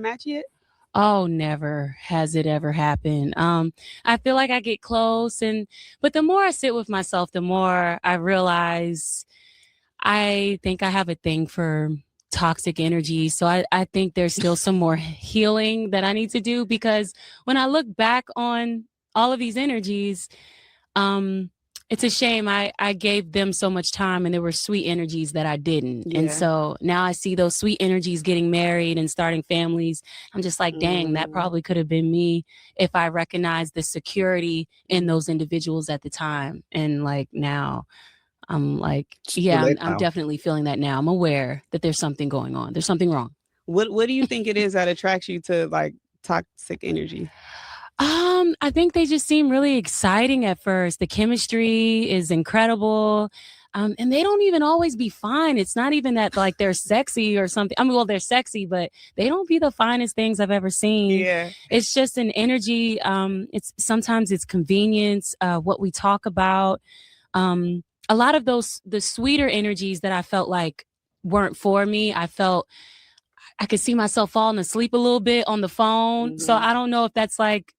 match yet? Oh, never has it ever happened. I feel like I get close but the more I sit with myself, the more I realize I think I have a thing for toxic energy. So I think there's still some more healing that I need to do because when I look back on all of these energies, um, it's a shame I gave them so much time and there were sweet energies that I didn't. Yeah. And so now I see those sweet energies getting married and starting families. I'm just like, dang, that probably could have been me if I recognized the security in those individuals at the time. And like now I'm like, yeah, I'm definitely feeling that now. I'm aware that there's something going on. There's something wrong. What do you think it is that attracts you to like toxic energy? I think they just seem really exciting at first. The chemistry is incredible. And they don't even always be fine. It's not even that like they're sexy or something. I mean, well, they're sexy, but they don't be the finest things I've ever seen. Yeah. It's just an energy. It's sometimes it's convenience, what we talk about. A lot of the sweeter energies that I felt like weren't for me. I felt I could see myself falling asleep a little bit on the phone. So I don't know if that's like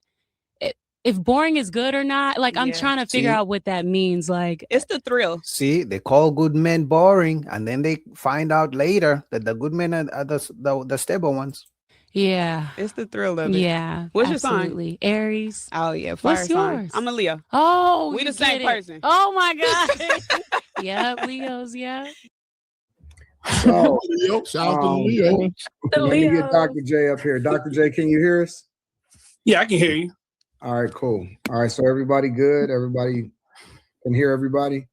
if boring is good or not. Like I'm trying to figure out what that means. Like it's the thrill. See, they call good men boring, and then they find out later that the good men are the stable ones. Yeah, it's the thrill of it. Yeah, what's absolutely. Your sign? Aries. Oh yeah, fire what's sign. Yours? I'm a Leo. Oh, we the same person. Oh my god. Yeah, Leos. Yeah. So, shout out to Leo. The Let me get Dr. J up here. Dr. J, can you hear us? Yeah, I can hear you. All right, cool. All right, so everybody good? Everybody can hear everybody?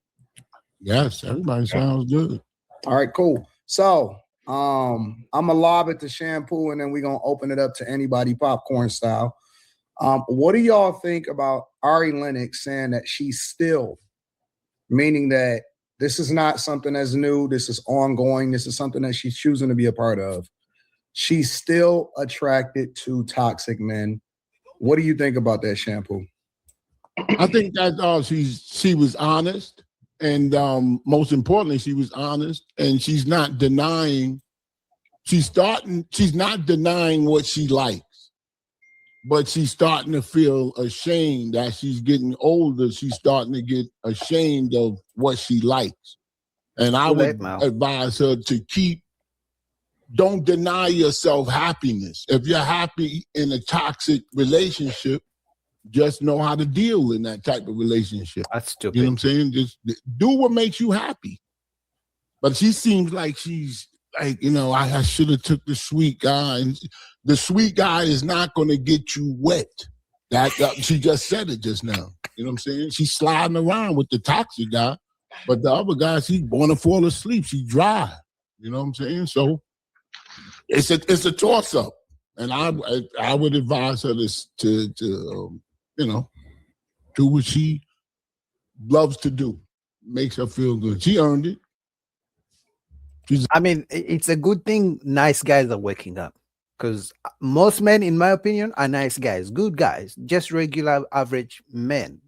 Yes, everybody sounds good. All right, cool. So I'm gonna lob it to Shampoo and then we're gonna open it up to anybody popcorn style. What do y'all think about Ari Lennox saying that she's still, meaning that this is not something that's new, this is ongoing, this is something that she's choosing to be a part of. She's still attracted to toxic men. What do you think about that, Shampoo? I think that she was honest, and most importantly, she was honest, and she's not denying. She's not denying what she likes, but she's starting to feel ashamed as she's getting older. She's starting to get ashamed of what she likes, and I would advise her to don't deny yourself happiness. If you're happy in a toxic relationship, just know how to deal in that type of relationship. That's stupid. You know what I'm saying? Just do what makes you happy. But she seems like she's like, I should have took the sweet guy. And the sweet guy is not going to get you wet. That she just said it just now. You know what I'm saying? She's sliding around with the toxic guy, but the other guy, she's going to fall asleep. She's dry. You know what I'm saying? So it's a toss up, and I would advise her to do what she loves to do, makes her feel good. She earned it. I mean, it's a good thing nice guys are waking up, because most men, in my opinion, are nice guys, good guys, just regular average men.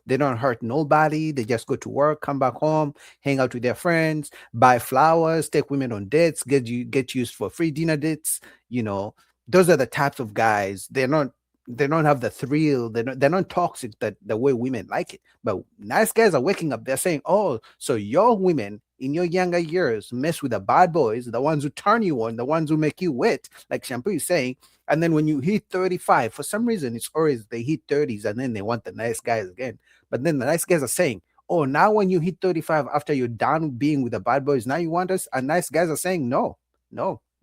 They don't hurt nobody. They just go to work, come back home, hang out with their friends, buy flowers, take women on dates, get used for free dinner dates. Those are the types of guys. They don't have the thrill. They're not toxic the way women like it. But nice guys are waking up. They're saying, oh, so your women in your younger years mess with the bad boys, the ones who turn you on, the ones who make you wet, like Shampoo is saying. And then when you hit 35, for some reason, it's always they hit 30s and then they want the nice guys again. But then the nice guys are saying, oh, now when you hit 35, after you're done being with the bad boys, now you want us? And nice guys are saying, no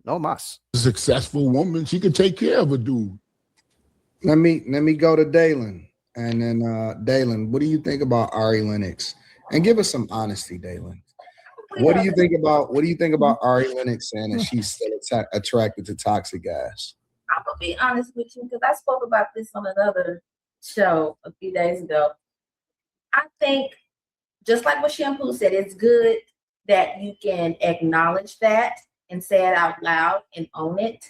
mas. A successful woman, she can take care of a dude. Let me go to Dalen. And then Dalen, what do you think about Ari Lennox? And give us some honesty, Dalen. What do you think about Ari Lennox saying that she's still attracted to toxic guys? I'm gonna be honest with you, because I spoke about this on another show a few days ago. I think, just like what Shampoo said, it's good that you can acknowledge that and say it out loud and own it.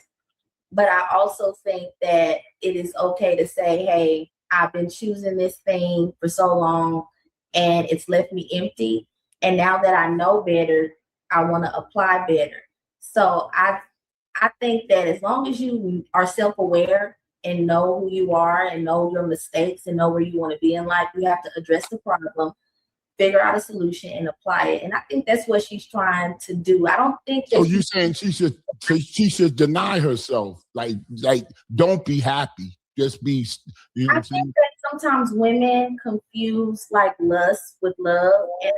But I also think that it is okay to say, hey, I've been choosing this thing for so long and it's left me empty. And now that I know better, I want to apply better. So I I think that as long as you are self-aware and know who you are and know your mistakes and know where you want to be in life, you have to address the problem, figure out a solution, and apply it. And I think that's what she's trying to do. I don't think that. So you saying she should deny herself, like don't be happy, just be. You know what I'm saying? I think that sometimes women confuse like lust with love, and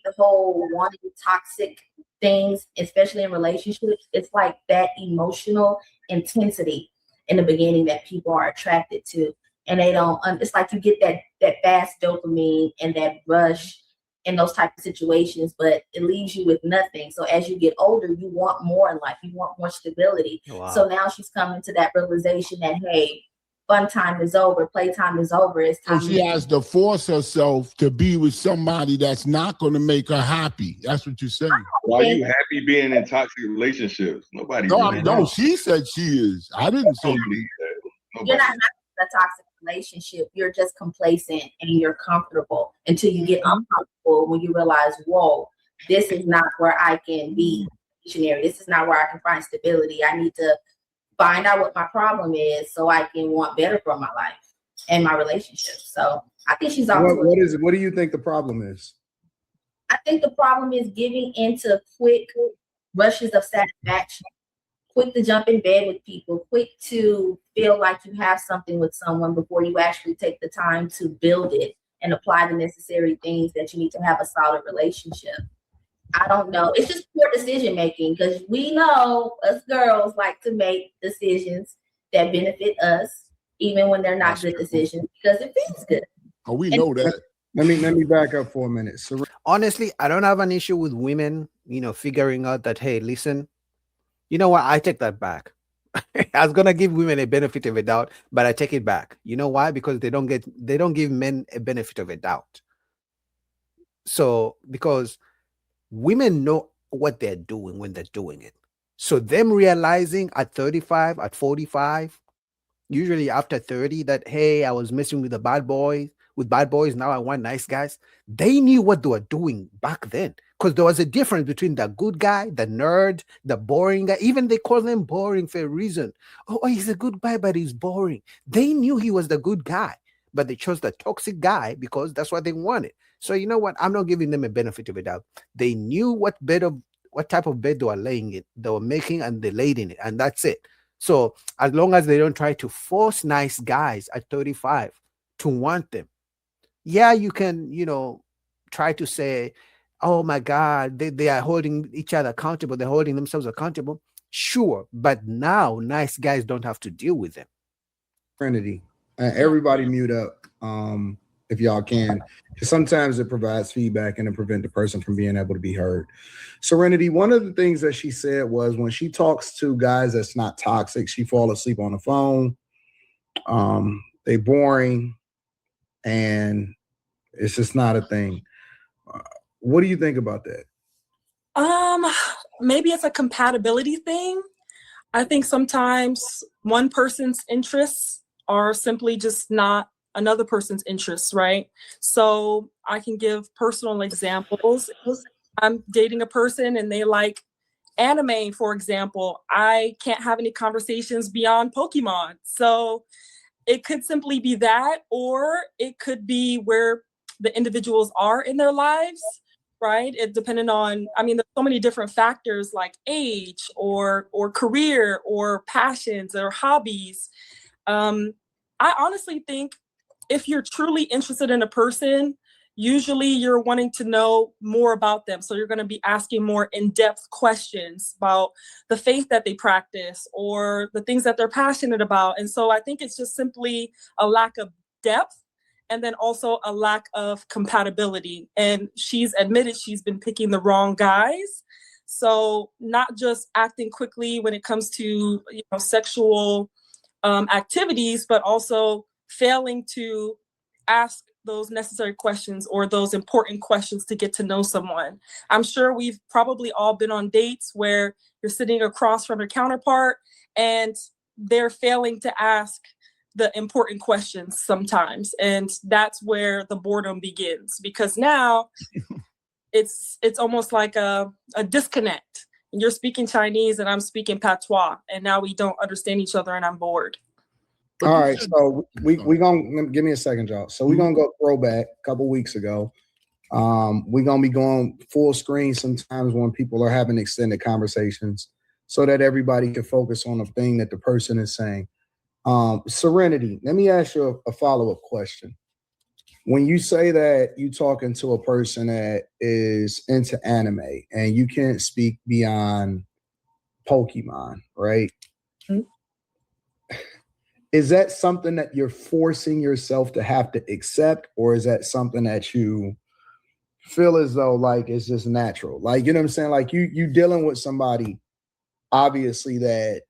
the whole wanting toxic things, especially in relationships. It's like that emotional intensity in the beginning that people are attracted to, and they don't. It's like you get that fast dopamine and that rush in those type of situations, but it leaves you with nothing. So as you get older, you want more in life. You want more stability. Wow. So now she's coming to that realization that, hey, fun time is over, playtime is over. It's time. So she has to force herself to be with somebody that's not going to make her happy. That's what you're saying. Why are you happy being in toxic relationships? Nobody. No, she said she is. I didn't say that. You're not in a toxic relationship. You're just complacent and you're comfortable until you get uncomfortable when you realize, whoa, this is not where I can be stationary. This is not where I can find stability. I need to find out what my problem is so I can want better for my life and my relationship. So I think she's What do you think the problem is? I think the problem is giving into quick rushes of satisfaction, quick to jump in bed with people, quick to feel like you have something with someone before you actually take the time to build it and apply the necessary things that you need to have a solid relationship. I don't know. It's just poor decision making, because we know us girls like to make decisions that benefit us, even when they're not good decisions, because it feels good. Oh, we know that. Let me back up for a minute. Honestly, I don't have an issue with women, figuring out that, hey, listen, you know what? I take that back. I was gonna give women a benefit of a doubt, but I take it back. You know why? Because they don't give men a benefit of a doubt. So because women know what they're doing when they're doing it. So them realizing at 35, at 45, usually after 30, that, hey, I was messing with bad boys, now I want nice guys. They knew what they were doing back then, because there was a difference between the good guy, the nerd, the boring guy. Even they call them boring for a reason. Oh, he's a good guy, but he's boring. They knew he was the good guy, but they chose the toxic guy because that's what they wanted. So you know what? I'm not giving them a benefit of a doubt. They knew what type of bed they were laying in, they were making, and they laid in it, and that's it. So as long as they don't try to force nice guys at 35 to want them, yeah, you can, try to say, oh my God, they are holding each other accountable. They're holding themselves accountable. Sure. But now nice guys don't have to deal with them. Trinity, everybody mute up. If y'all can, because sometimes it provides feedback and it prevent the person from being able to be heard. Serenity, one of the things that she said was when she talks to guys that's not toxic, she fall asleep on the phone. They boring, and it's just not a thing. What do you think about that? Maybe it's a compatibility thing. I think sometimes one person's interests are simply just not another person's interests, right? So I can give personal examples. I'm dating a person and they like anime, for example. I can't have any conversations beyond Pokemon. So it could simply be that, or it could be where the individuals are in their lives, right? It depending on, there's so many different factors like age or career or passions or hobbies. I honestly think if you're truly interested in a person, usually you're wanting to know more about them. So you're going to be asking more in-depth questions about the faith that they practice or the things that they're passionate about. And so I think it's just simply a lack of depth, and then also a lack of compatibility. And she's admitted she's been picking the wrong guys. So not just acting quickly when it comes to sexual activities, but also failing to ask those necessary questions or those important questions to get to know someone. I'm sure we've probably all been on dates where you're sitting across from your counterpart and they're failing to ask the important questions sometimes. And that's where the boredom begins, because now it's almost like a disconnect. you're speaking Chinese and I'm speaking patois, and now we don't understand each other and I'm bored. But All you right, said- so we gonna give me a second, y'all. So we're gonna go throwback a couple weeks ago. We're gonna be going full screen sometimes when people are having extended conversations, so that everybody can focus on the thing that the person is saying. Serenity, let me ask you a follow-up question. When you say that you talking to a person that is into anime and you can't speak beyond Pokemon, right? Mhm. Is that something that you're forcing yourself to have to accept, or is that something that you feel as though like it's just natural? Like, you know what I'm saying? Like you dealing with somebody, obviously, that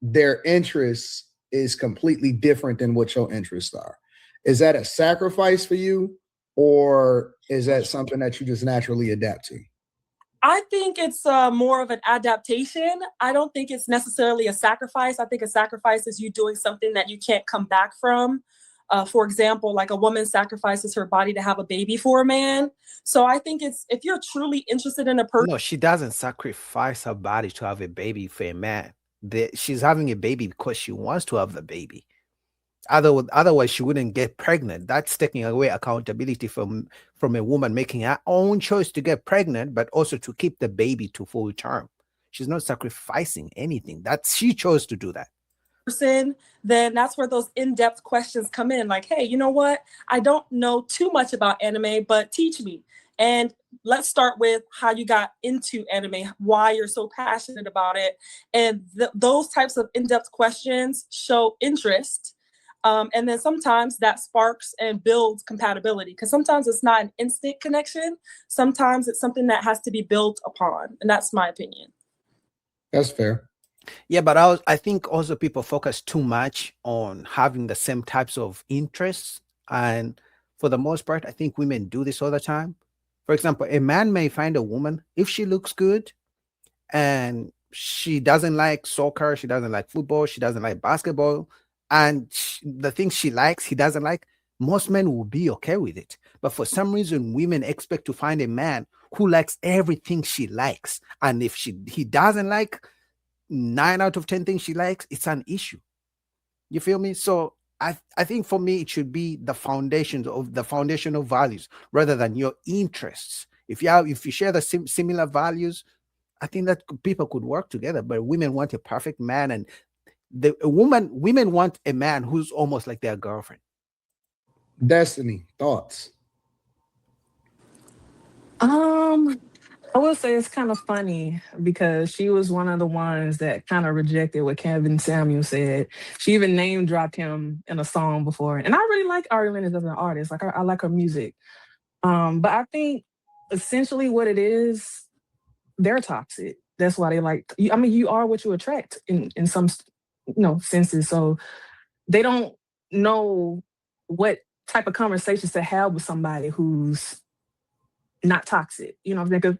their interests is completely different than what your interests are. Is that a sacrifice for you, or is that something that you just naturally adapt to? I think it's more of an adaptation. I don't think it's necessarily a sacrifice. I think a sacrifice is you doing something that you can't come back from. For example, like a woman sacrifices her body to have a baby for a man. So I think it's, if you're truly interested in a person. No, she doesn't sacrifice her body to have a baby for a man. She's having a baby because she wants to have the baby. Otherwise, she wouldn't get pregnant. That's taking away accountability from a woman making her own choice to get pregnant, but also to keep the baby to full term. She's not sacrificing anything. She chose to do that. Person, then that's where those in-depth questions come in. Like, hey, you know what? I don't know too much about anime, but teach me. And let's start with how you got into anime, why you're so passionate about it. And those types of in-depth questions show interest. And then sometimes that sparks and builds compatibility, because sometimes it's not an instant connection. Sometimes it's something that has to be built upon. And that's my opinion. That's fair. Yeah, but I think also people focus too much on having the same types of interests. And for the most part, I think women do this all the time. For example, a man may find a woman, if she looks good and she doesn't like soccer, she doesn't like football, she doesn't like basketball, and the things she likes, he doesn't like, most men will be okay with it. But for some reason, women expect to find a man who likes everything she likes. And if he doesn't like 9 out of 10 things she likes, it's an issue. You feel me? So I think for me, it should be the foundational values rather than your interests. If you share the similar values, I think that people could work together. But women want a perfect man, and women want a man who's almost like their girlfriend. Destiny, thoughts? I will say it's kind of funny because she was one of the ones that kind of rejected what Kevin Samuel said. She even name dropped him in a song before. And I really like Ari Lennox as an artist. Like I like her music. But I think essentially what it is, they're toxic. That's why they like, I mean, you are what you attract in some, senses. So they don't know what type of conversations to have with somebody who's not toxic. You know what I'm saying? Because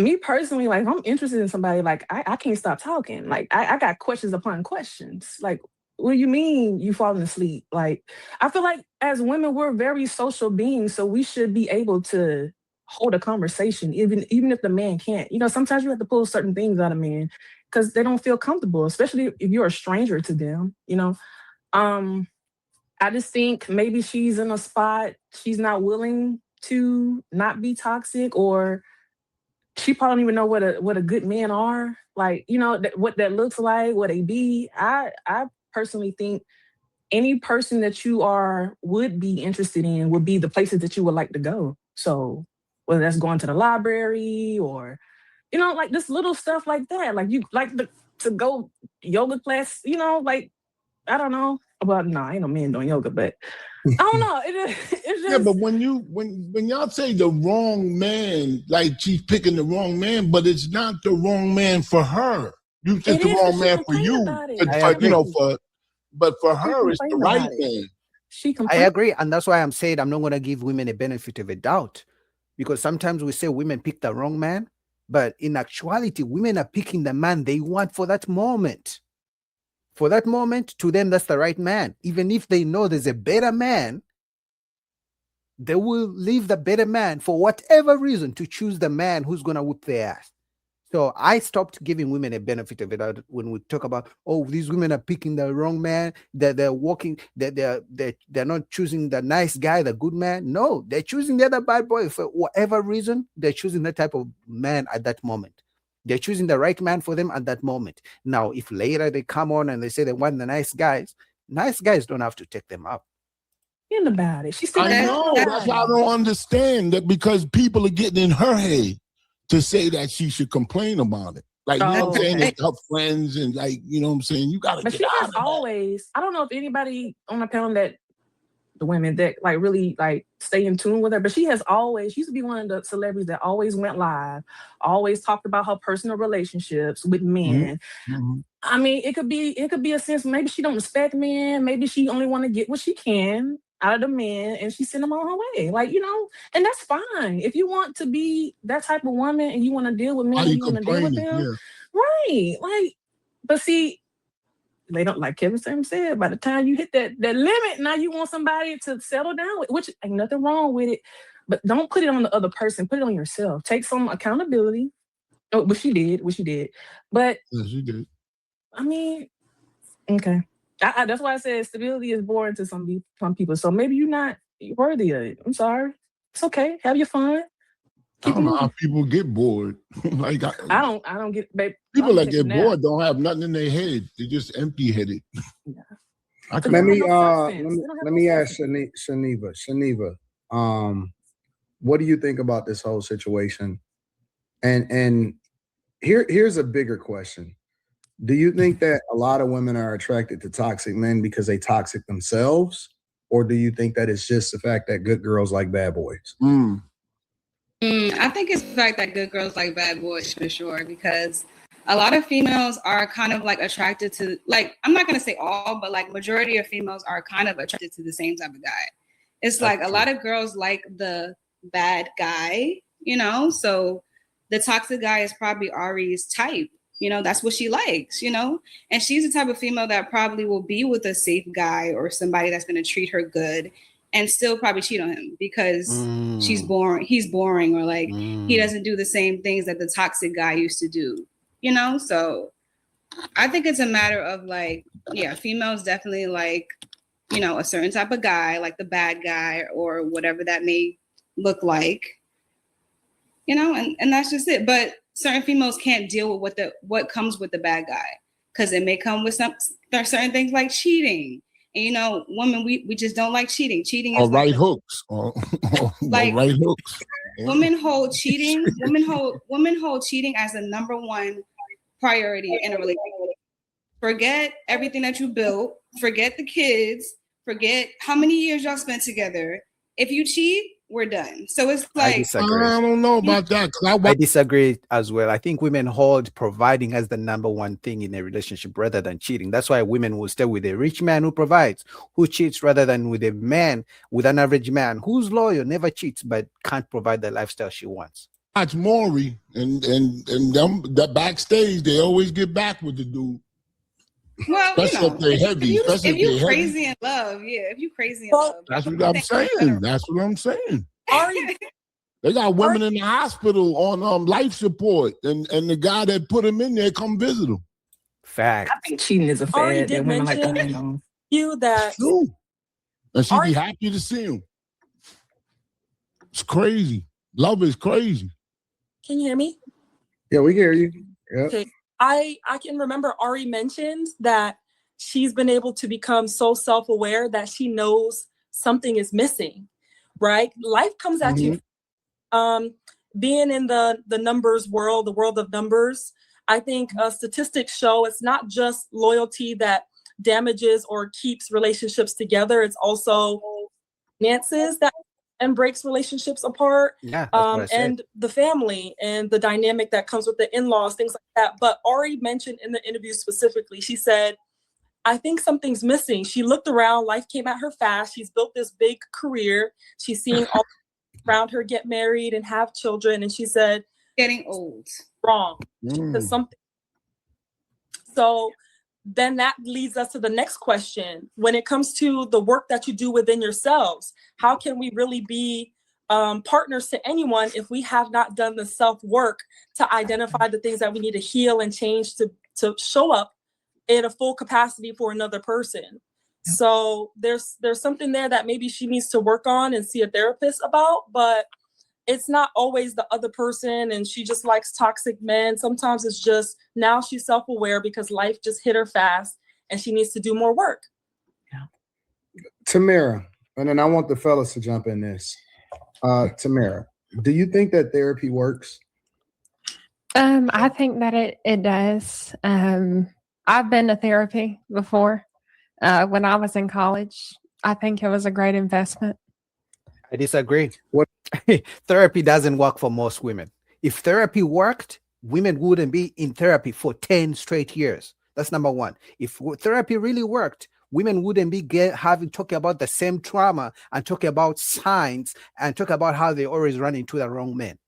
me personally, like, if I'm interested in somebody, like, I can't stop talking. Like, I got questions upon questions. Like, what do you mean you falling asleep? Like, I feel like as women, we're very social beings, so we should be able to hold a conversation, even if the man can't. You know, sometimes you have to pull certain things out of men because they don't feel comfortable, especially if you're a stranger to them, you know. I just think maybe she's in a spot, she's not willing to not be toxic, or she probably don't even know what a good men are. Like, you know, what that looks like, what they be. I personally think any person that you would be interested in would be the places that you would like to go. So whether that's going to the library or, you know, like this little stuff like that. Like you like to go yoga class, you know, like, I don't know. Well, no, ain't no men doing yoga, but I don't know. It's just, Yeah, but when y'all say the wrong man, like she's picking the wrong man, but it's not the wrong man for her. You said the wrong man for you, but for her it's the right man. I agree, and that's why I'm saying I'm not going to give women a benefit of a doubt, because sometimes we say women pick the wrong man, but in actuality, women are picking the man they want for that moment. For that moment, to them, that's the right man. Even if they know there's a better man, they will leave the better man for whatever reason to choose the man who's going to whip their ass. So I stopped giving women a benefit of it when we talk about, oh, these women are picking the wrong man, that they're walking, that they're not choosing the nice guy, the good man. No, they're choosing the other bad boy for whatever reason. They're choosing that type of man at that moment. They're choosing the right man for them at that moment. Now, if later they come on and they say they want the nice guys don't have to take them up. About it. She still I know. That's why I don't understand that, because people are getting in her head to say that she should complain about it. Like, you know what I'm saying? It's her friends and, like, you know what I'm saying? You got to But get she out has of that. always, I don't know if anybody on the panel that, the women that like really like stay in tune with her, but she has always, she used to be one of the celebrities that always went live, always talked about her personal relationships with men. Mm-hmm. I mean, it could be a sense, maybe she don't respect men, maybe she only want to get what she can out of the men and she send them on her way. Like, you know, and that's fine. If you want to be that type of woman and you want to deal with men and you want to deal with them, right. Like, but see, they don't, like Kevin Sam said, by the time you hit that limit, now you want somebody to settle down with, which ain't nothing wrong with it. But don't put it on the other person, put it on yourself. Take some accountability. Oh, which she did. But yes, she did. I mean, okay. That's why I said stability is boring to some people. So maybe you're not worthy of it. I'm sorry. It's okay. Have your fun. I don't know how people get bored. Like I don't get, babe. People that get bored don't have nothing in their head. They're just empty-headed. Yeah. Let me ask Shaniva. What do you think about this whole situation? And here's a bigger question. Do you think that a lot of women are attracted to toxic men because they toxic themselves? Or do you think that it's just the fact that good girls like bad boys? I think it's the fact that good girls like bad boys for sure, because a lot of females are kind of like attracted to, like, I'm not going to say all, but like majority of females are kind of attracted to the same type of guy. It's like a lot of girls like the bad guy, you know? So the toxic guy is probably Ari's type. You know, that's what she likes, you know? And she's the type of female that probably will be with a safe guy or somebody that's going to treat her good and still probably cheat on him because he's boring, or like he doesn't do the same things that the toxic guy used to do, you know? So I think it's a matter of like, yeah, females definitely like, you know, a certain type of guy, like the bad guy or whatever that may look like, you know, and that's just it. But certain females can't deal with what comes with the bad guy, because it may come with certain things like cheating. And, you know, women, we just don't like cheating. Cheating is right hooks. Like right hooks. Women hold cheating. Women hold cheating as the number one priority in a relationship. Forget everything that you built. Forget the kids. Forget how many years y'all spent together. If you cheat, we're done. So it's like, I don't know about that. I disagree as well. I think women hold providing as the number one thing in a relationship rather than cheating. That's why women will stay with a rich man who provides, who cheats, rather than with a man, with an average man who's loyal, never cheats, but can't provide the lifestyle she wants. Watch Maury and them that backstage, they always get back with the dude. Well, especially if they're heavy. If you crazy in love, yeah. If you crazy in love, that's what I'm saying. That's what I'm saying. They got women in the hospital on life support, and the guy that put him in there come visit them. Fact. I think cheating is a fad that women like to hang on. That true. And she'd be happy to see him. It's crazy. Love is crazy. Can you hear me? Yeah, we hear you. Yeah. Okay. I can remember Ari mentioned that she's been able to become so self-aware that she knows something is missing, right? Life comes at you. Being in the numbers world, the world of numbers, I think statistics show it's not just loyalty that damages or keeps relationships together. It's also finances that and breaks relationships apart. Yeah, that's what I said. And the family and the dynamic that comes with the in-laws, things like that. But Ari mentioned in the interview specifically, she said, I think something's missing. She looked around, life came at her fast. She's built this big career. She's seeing all around her get married and have children. And she said, getting old. Wrong. Something. So then that leads us to the next question. When it comes to the work that you do within yourselves, how can we really be partners to anyone if we have not done the self-work to identify the things that we need to heal and change to show up in a full capacity for another person. So there's something there that maybe she needs to work on and see a therapist about, but it's not always the other person and she just likes toxic men. Sometimes it's just now she's self-aware because life just hit her fast and she needs to do more work. Tamara, and then I want the fellas to jump in this. Tamara, do you think that therapy works? I think that it does. I've been to therapy before when I was in college. I think it was a great investment. I disagree. What therapy doesn't work for most women. If therapy worked, women wouldn't be in therapy for 10 straight years. That's number one. If therapy really worked, women wouldn't be talking about the same trauma and talking about signs and talk about how they always run into the wrong men.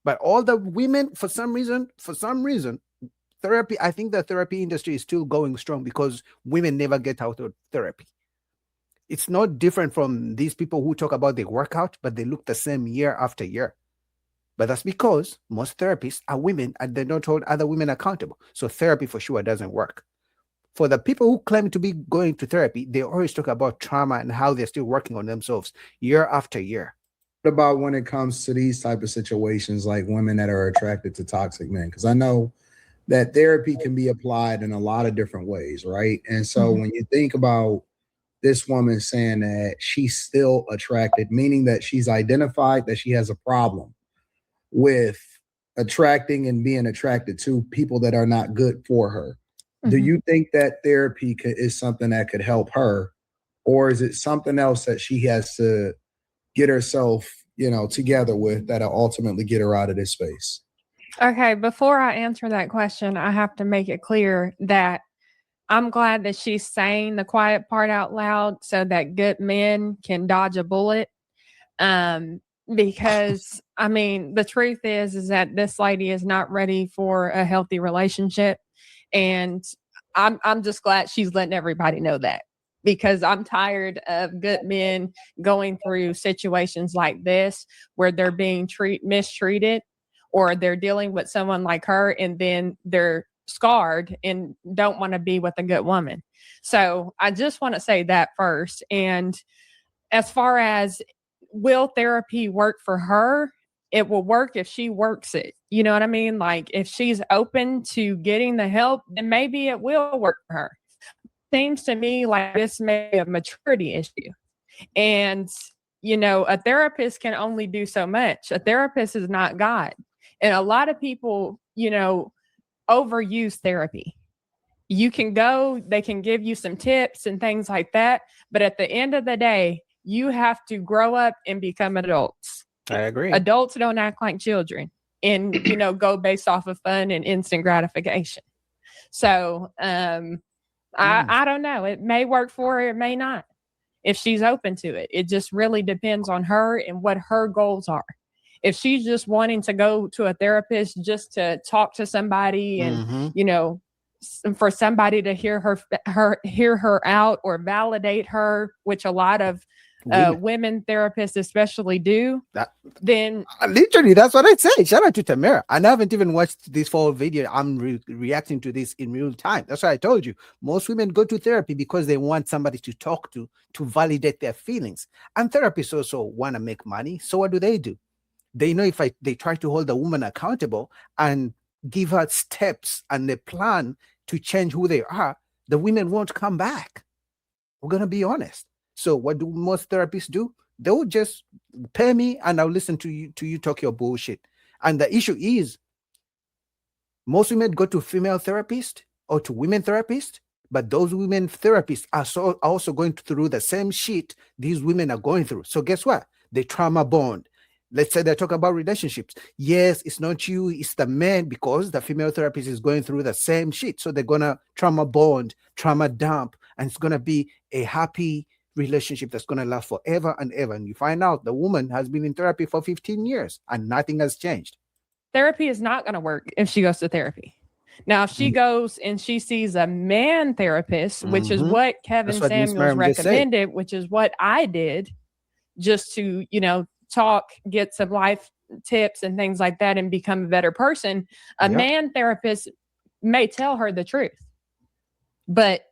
But all the women, for some reason, therapy, I think the therapy industry is still going strong because women never get out of therapy. It's not different from these people who talk about they workout, but they look the same year after year. But that's because most therapists are women and they don't hold other women accountable. So therapy for sure doesn't work. For the people who claim to be going to therapy, they always talk about trauma and how they're still working on themselves year after year. What about when it comes to these type of situations, like women that are attracted to toxic men? Because I know that therapy can be applied in a lot of different ways, right? And so when you think about this woman saying that she's still attracted, meaning that she's identified that she has a problem with attracting and being attracted to people that are not good for her. Do you think that therapy is something that could help her, or is it something else that she has to get herself, together with that'll ultimately get her out of this space? Okay, before I answer that question, I have to make it clear that I'm glad that she's saying the quiet part out loud so that good men can dodge a bullet. Because I mean, the truth is that this lady is not ready for a healthy relationship. And I'm just glad she's letting everybody know that, because I'm tired of good men going through situations like this where they're being mistreated, or they're dealing with someone like her and then they're scarred and don't want to be with a good woman. So I just want to say that first. And as far as will therapy work for her, it will work if she works it. You know what I mean? Like if she's open to getting the help, then maybe it will work for her. Seems to me like this may be a maturity issue. And, a therapist can only do so much. A therapist is not God. And a lot of people, overuse therapy. You can go, they can give you some tips and things like that. But at the end of the day, you have to grow up and become adults. I agree. Adults don't act like children and, go based off of fun and instant gratification. So I don't know. It may work for her. It may not. If she's open to it, it just really depends on her and what her goals are. If she's just wanting to go to a therapist just to talk to somebody and, for somebody to hear her out or validate her, which a lot of women therapists especially do, then literally that's what I'd say. Shout out to Tamara. I haven't even watched this full video. I'm reacting to this in real time. That's why I told you most women go to therapy because they want somebody to talk to validate their feelings. And therapists also want to make money. So what do? They know if they try to hold the woman accountable and give her steps and a plan to change who they are, the women won't come back. We're going to be honest. So what do most therapists do? They'll just pay me and I'll listen to you talk your bullshit. And the issue is most women go to female therapists or to women therapists, but those women therapists are also going through the same shit these women are going through. So guess what? They trauma bond. Let's say they talk about relationships. Yes, it's not you, it's the man, because the female therapist is going through the same shit. So they're going to trauma bond, trauma dump, and it's going to be a happy relationship that's going to last forever and ever. And you find out the woman has been in therapy for 15 years and nothing has changed. Therapy is not going to work if she goes to therapy. Now, if she goes and she sees a man therapist, which is what Kevin Samuels recommended, which is what I did, just to, talk, get some life tips and things like that and become a better person, a man therapist may tell her the truth. But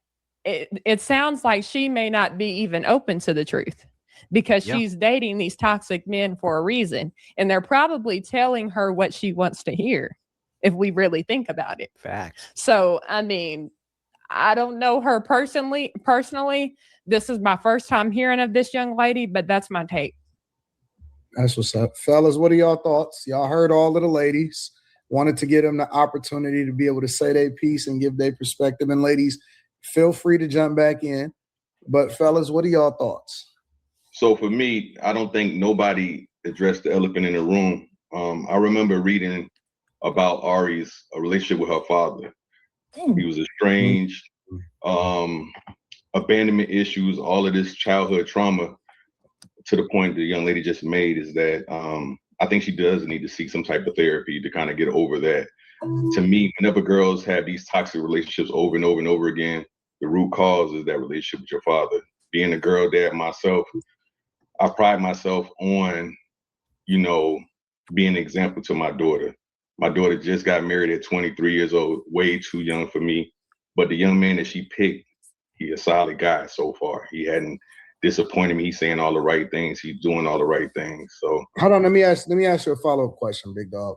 it sounds like she may not be even open to the truth because she's dating these toxic men for a reason. And they're probably telling her what she wants to hear if we really think about it. Facts. So, I mean, I don't know her personally. This is my first time hearing of this young lady, but that's my take. That's what's up. Fellas, what are y'all thoughts? Y'all heard all of the ladies. Wanted to give them the opportunity to be able to say their piece and give their perspective. And ladies, feel free to jump back in. But fellas, what are y'all thoughts? So for me, I don't think nobody addressed the elephant in the room. I remember reading about Ari's relationship with her father. He was estranged, abandonment issues, all of this childhood trauma, to the point the young lady just made is that I think she does need to seek some type of therapy to kind of get over that. To me, whenever girls have these toxic relationships over and over and over again, the root cause is that relationship with your father. Being a girl dad myself, I pride myself on, you know, being an example to my daughter. My daughter just got married at 23 years old, way too young for me. But the young man that she picked, he's a solid guy so far. He hadn't disappointed me. He's saying all the right things. He's doing all the right things. So hold on, let me ask you a follow-up question, big dog.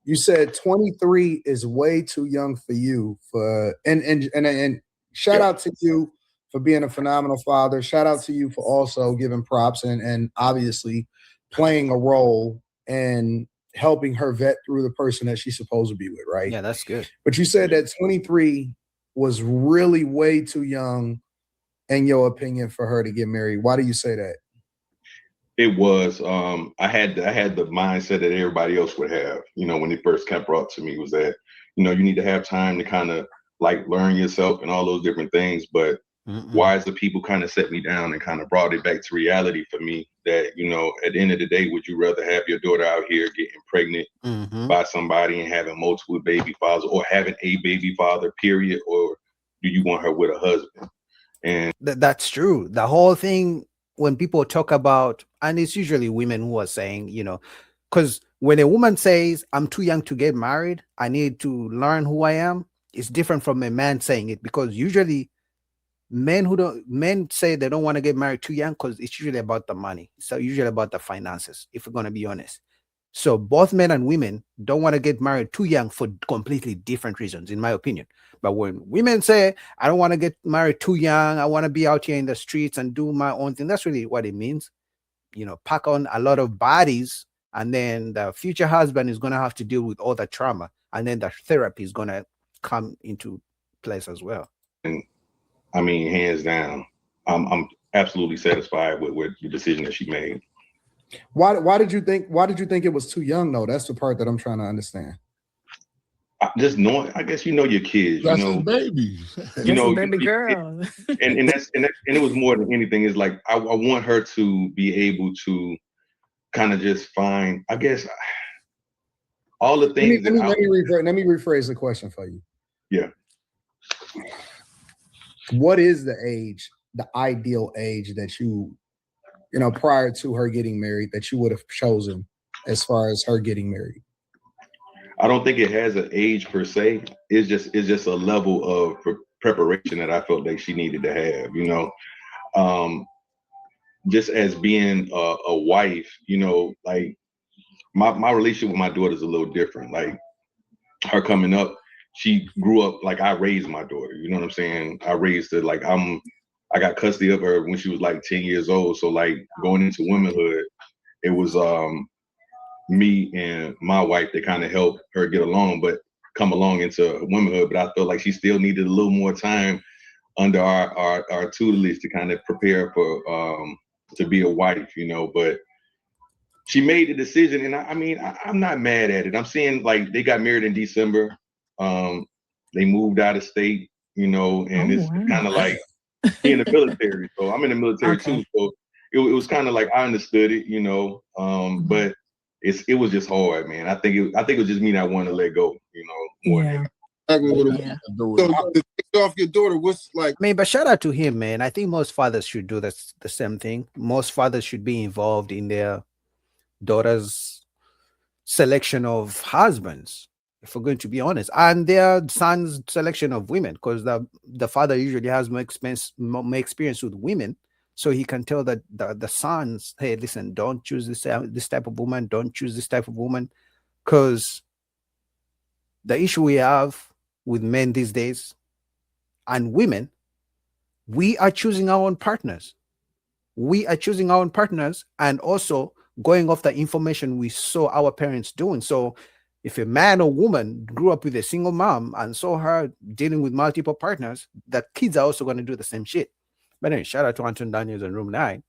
You said 23 is way too young for you for and shout out to you for being a phenomenal father. Shout out to you for also giving props and obviously playing a role and helping her vet through the person that she's supposed to be with, right? Yeah, that's good. But you said that 23 was really way too young, in your opinion, for her to get married. Why do you say that? it was, I had the mindset that everybody else would have, you know, when it first got brought to me, was that, you know, you need to have time to kind of like learn yourself and all those different things. But wiser people kind of set me down and kind of brought it back to reality for me that, you know, at the end of the day, would you rather have your daughter out here getting pregnant by somebody and having multiple baby fathers, or having a baby father, period? Or do you want her with a husband? And that's true. The whole thing, when people talk about, and it's usually women who are saying, you know, because when a woman says, I'm too young to get married, I need to learn who I am, it's different from a man saying it, because usually men say they don't want to get married too young because it's usually about the money. So usually about the finances, if we're going to be honest. So both men and women don't want to get married too young for completely different reasons, in my opinion. But when women say, I don't want to get married too young, I want to be out here in the streets and do my own thing, that's really what it means. You know, pack on a lot of bodies, and then the future husband is going to have to deal with all the trauma, and then the therapy is going to come into place as well. And I mean, hands down, I'm absolutely satisfied with the decision that she made. Why did you think it was too young though? That's the part that I'm trying to understand. Just knowing, I guess, you know, your kids, that's you know, babies, you know, baby girl. and it was more than anything. It's like I want her to be able to kind of just find, I guess, all the things. Let me rephrase the question for you. Yeah. What is the age, the ideal age that you know, prior to her getting married, that you would have chosen as far as her getting married? I don't think it has an age per se. It's just a level of preparation that I felt like she needed to have, you know. Just as being a wife, you know, like my relationship with my daughter is a little different. Like her coming up, she grew up like I raised my daughter, you know what I'm saying? I raised her like I got custody of her when she was like 10 years old. So like going into womanhood, it was me and my wife that kind of helped her get along, but come along into womanhood. But I felt like she still needed a little more time under our tutelage to kind of prepare for to be a wife, you know. But she made the decision, and I mean, I'm not mad at it. I'm seeing like they got married in December. They moved out of state, you know, and it's kind of like he in the military. So I'm in the military too. So it was kind of like I understood it, you know, but it was just hard, man. I think it was just me not wanting to let go, you know. Yeah. So to take off your daughter, what's like? I mean, but shout out to him, man. I think most fathers should do the same thing. Most fathers should be involved in their daughter's selection of husbands, if we're going to be honest, and their son's selection of women, because the father usually has more experience with women, so he can tell that the sons, hey, listen, don't choose this type of woman, don't choose this type of woman, because the issue we have with men these days and women, we are choosing our own partners. We are choosing our own partners and also going off the information we saw our parents doing. So if a man or woman grew up with a single mom and saw her dealing with multiple partners, that kids are also going to do the same shit. But anyway, shout out to Anton Daniels and Room 9.